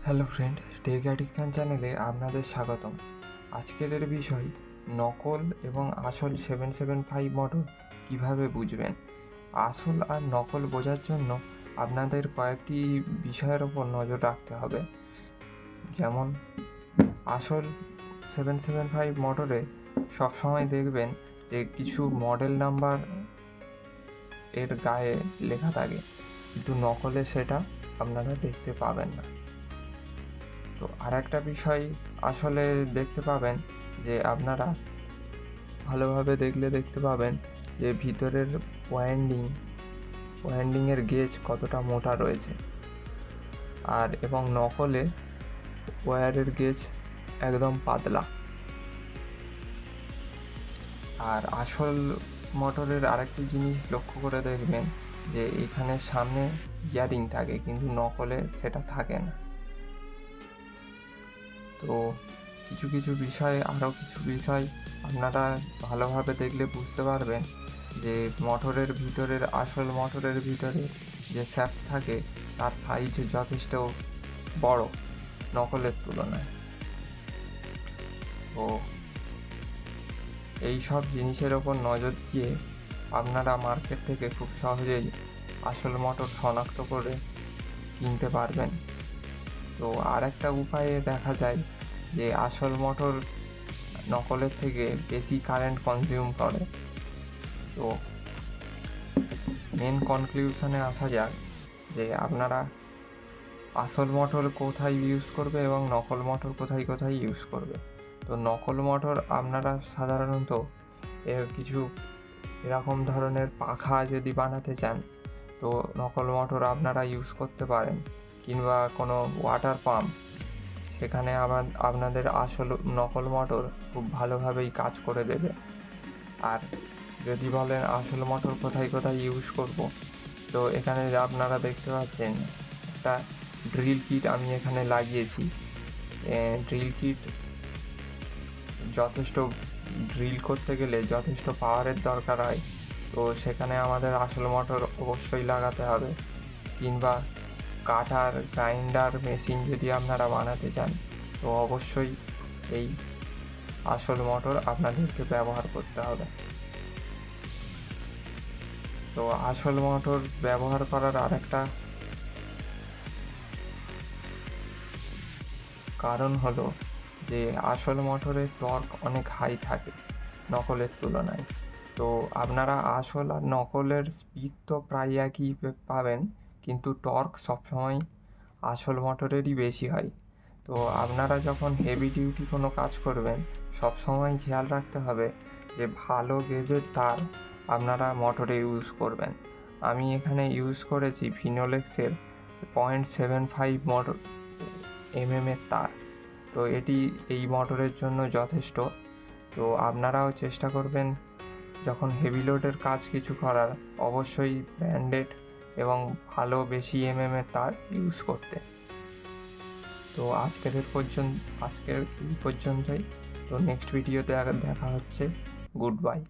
Hello friend, take addiction চ্যানেলে আপনাদের স্বাগতম। আজকের বিষয় নকল এবং আসল 775 মডেল কীভাবে বুঝবেন। আসল আর নকল বোঝার জন্য আপনাদের কয়েকটি বিষয়ের ওপর নজর রাখতে হবে। যেমন আসল 775 মডেলে সবসময় দেখবেন যে কিছু মডেল নাম্বার এর গায়ে লেখা থাকে, কিন্তু নকলে সেটা আপনারা দেখতে পাবেন না। তো আর একটা বিষয় আসলে দেখতে পাবেন যে আপনারা ভালোভাবে দেখতে পাবেন যে ভিতরের ওয়াইন্ডিংয়ের গেজ কতটা মোটা রয়েছে, আর এবং নকলে ওয়্যারের গেজ একদম পাতলা। আর আসল মোটরের আরেকটি জিনিস লক্ষ্য করে দেখবেন যে এখানে সামনে ইয়ারিং থাকে, কিন্তু নকলে সেটা থাকে না। তো কিছু বিষয় আপনারা ভালোভাবে দেখলে বুঝতে পারবেন যে আসল মোটরের ভিতরে যে শ্যাফট থাকে তার সাইজ যথেষ্ট বড় নকলের তুলনায়। তো এই সব জিনিসের ওপর নজর দিয়ে আপনারা মার্কেট থেকে খুব সহজেই আসল মোটর শনাক্ত করে কিনতে পারবেন। তো আর একটা উপায়ে দেখা যায় যে আসল মোটর নকলের থেকে বেশি কারেন্ট কনজিউম করে। তো মেন কনক্লিউশনে আসা যাক যে আপনারা আসল মোটর কোথায় ইউজ করবে এবং নকল মোটর কোথায় ইউজ করবে। তো নকল মোটর আপনারা সাধারণত কিছু এরকম ধরনের পাখা যদি বানাতে চান, তো নকল মোটর আপনারা ইউজ করতে পারেন, কিংবা কোনো ওয়াটার পাম্প, সেখানে আপনাদের আসল নকল মোটর খুব ভালোভাবেই কাজ করে দেবে। আর যদি বলেন আসল মোটর কোথায় ইউজ করব, তো এখানে আপনারা দেখতে পাচ্ছেন একটা ড্রিল কিট আমি এখানে লাগিয়েছি। ড্রিল কিট ড্রিল করতে গেলে যথেষ্ট পাওয়ারের দরকার হয়, তো সেখানে আমাদের আসল মোটর অবশ্যই লাগাতে হবে। কিংবা কাটার গ্রাইন্ডার মেশিন যদি আপনারা বানাতে চান, তো অবশ্যই এই আসল মোটর আপনাদেরকে ব্যবহার করতে হবে। তো আসল মোটর ব্যবহার করার আরেকটা কারণ হলো যে আসল মোটরের টর্ক অনেক হাই থাকে নকলের তুলনায়। তো আপনারা আসল আর নকলের স্পিড তো প্রায় একই পাবেন, কিন্তু টর্ক সবসময় আসল মোটরেরই বেশি হয়। তো আপনারা যখন হেভি ডিউটি কোনো কাজ করবেন, সবসময় খেয়াল রাখতে হবে যে ভালো গেজের তার আপনারা মোটরে ইউজ করবেন। আমি এখানে ইউজ করেছি ফিনোলেক্সের 0.75 এর তার। তো এটি এই মোটরের জন্য যথেষ্ট। তো আপনারাও চেষ্টা করবেন যখন হেভি লোডের কাজ কিছু করার, অবশ্যই ব্র্যান্ডেড এবং ভালো বেশি এর তার ইউজ করতে। তো আজকের এই পর্যন্তই। তো নেক্সট ভিডিওতে দেখা হচ্ছে। Good bye.